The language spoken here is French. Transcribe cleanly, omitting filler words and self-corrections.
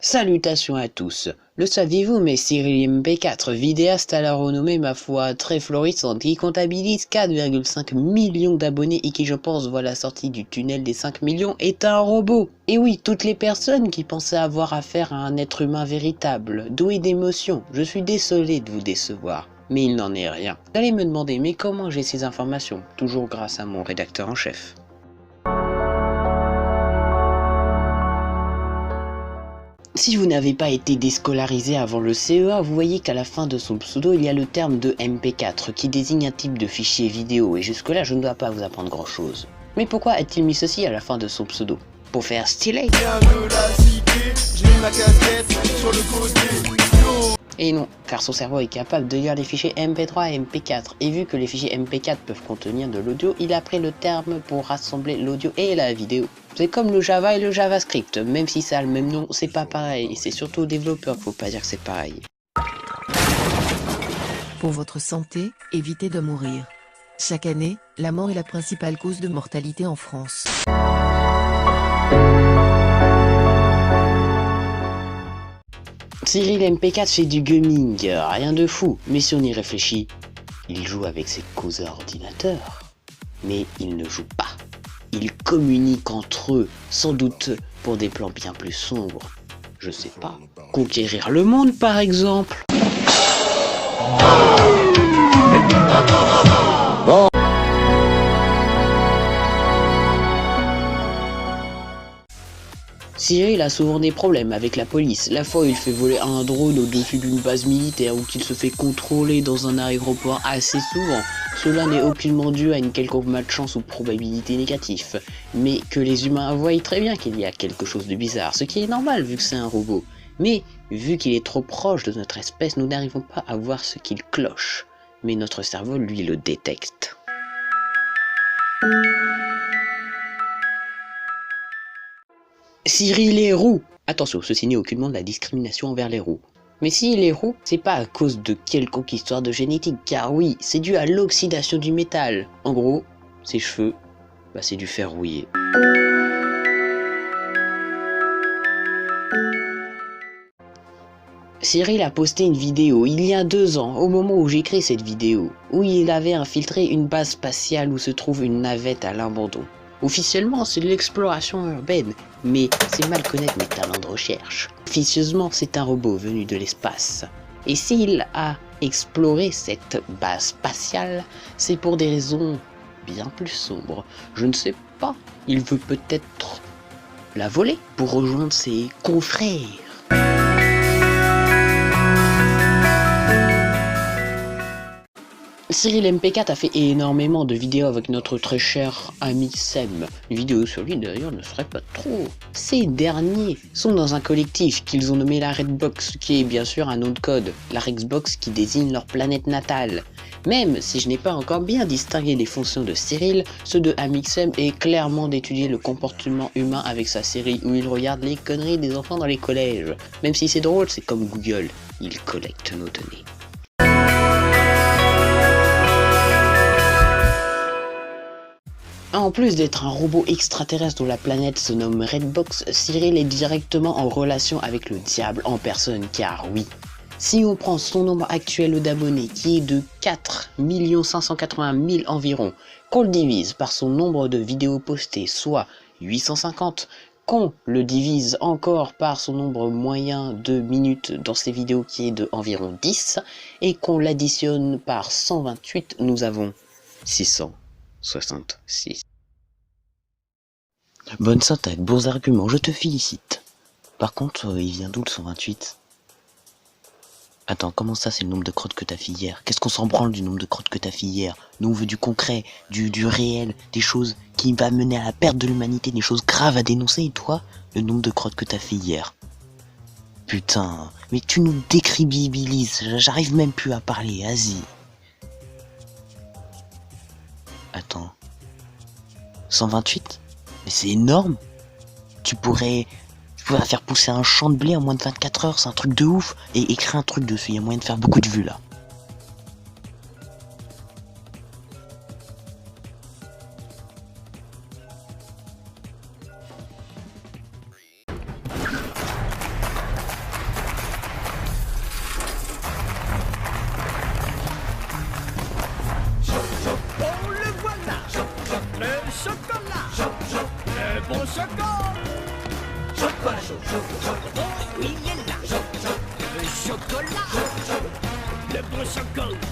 Salutations à tous. Le saviez-vous, mais Cyril MP4, vidéaste à la renommée ma foi très florissante, qui comptabilise 4,5 millions d'abonnés et qui je pense voit la sortie du tunnel des 5 millions, est un robot. Et oui, toutes les personnes qui pensaient avoir affaire à un être humain véritable, doué d'émotions, je suis désolé de vous décevoir. Mais il n'en est rien. Vous allez me demander, mais comment j'ai ces informations? Toujours grâce à mon rédacteur en chef. Si vous n'avez pas été déscolarisé avant le CEA, vous voyez qu'à la fin de son pseudo, il y a le terme de MP4 qui désigne un type de fichier vidéo et jusque-là, je ne dois pas vous apprendre grand-chose. Mais pourquoi a-t-il mis ceci à la fin de son pseudo? Pour faire stylé? Et non, car son cerveau est capable de lire les fichiers MP3 et MP4, et vu que les fichiers MP4 peuvent contenir de l'audio, il a pris le terme pour rassembler l'audio et la vidéo. C'est comme le Java et le JavaScript, même si ça a le même nom, c'est pas pareil, et c'est surtout aux développeurs qu'il faut pas dire que c'est pareil. Pour votre santé, évitez de mourir. Chaque année, la mort est la principale cause de mortalité en France. Cyril MP4 fait du gaming, rien de fou, mais si on y réfléchit, il joue avec ses cousins ordinateurs. Mais il ne joue pas. Ils communiquent entre eux, sans doute pour des plans bien plus sombres. Je sais pas, conquérir le monde par exemple. Cyril a souvent des problèmes avec la police. La fois où il fait voler un drone au-dessus d'une base militaire ou qu'il se fait contrôler dans un aéroport assez souvent. Cela n'est aucunement dû à une quelconque malchance ou probabilité négative, mais que les humains voient très bien qu'il y a quelque chose de bizarre, ce qui est normal vu que c'est un robot. Mais vu qu'il est trop proche de notre espèce, nous n'arrivons pas à voir ce qu'il cloche. Mais notre cerveau, lui, le détecte. Cyril est roux. Attention, ceci n'est aucunement de la discrimination envers les roux. Mais s'il est roux, c'est pas à cause de quelconque histoire de génétique, car oui, c'est dû à l'oxydation du métal. En gros, ses cheveux, c'est du fer rouillé. Cyril a posté une vidéo il y a 2 ans, au moment où j'écris cette vidéo, où il avait infiltré une base spatiale où se trouve une navette à l'abandon. Officiellement, c'est de l'exploration urbaine, mais c'est mal connaître mes talents de recherche. Officieusement, c'est un robot venu de l'espace. Et s'il a exploré cette base spatiale, c'est pour des raisons bien plus sombres. Je ne sais pas, il veut peut-être la voler pour rejoindre ses confrères. Cyril MP4 a fait énormément de vidéos avec notre très cher ami Sem. Une vidéo sur lui d'ailleurs ne serait pas trop. Ces derniers sont dans un collectif qu'ils ont nommé la Redbox, qui est bien sûr un nom de code. La Redbox qui désigne leur planète natale. Même si je n'ai pas encore bien distingué les fonctions de Cyril, ceux de Amixem est clairement d'étudier le comportement humain avec sa série où il regarde les conneries des enfants dans les collèges. Même si c'est drôle, c'est comme Google, il collecte nos données. En plus d'être un robot extraterrestre dont la planète se nomme Redbox, Cyril est directement en relation avec le diable en personne, car oui. Si on prend son nombre actuel d'abonnés, qui est de 4 580 000 environ, qu'on le divise par son nombre de vidéos postées, soit 850, qu'on le divise encore par son nombre moyen de minutes dans ses vidéos qui est de environ 10, et qu'on l'additionne par 128, nous avons 666. Bonne synthèse, bons arguments, je te félicite. Par contre, il vient d'où le 128? Attends, comment ça c'est le nombre de crottes que t'as fait hier? Qu'est-ce qu'on s'en branle du nombre de crottes que t'as fait hier? Nous on veut du concret, du réel, des choses qui vont mener à la perte de l'humanité, des choses graves à dénoncer, et toi, le nombre de crottes que t'as fait hier. Putain, mais tu nous décribilises, j'arrive même plus à parler, vas-y. Attends. 128? Mais c'est énorme. Tu pourrais faire pousser un champ de blé en moins de 24 heures, c'est un truc de ouf. Et écrire un truc dessus, il y a moyen de faire beaucoup de vues là. bon chocolat. Chocolat chaud, chocolat. Oh, il est là. Le chocolat. Le bon chocolat.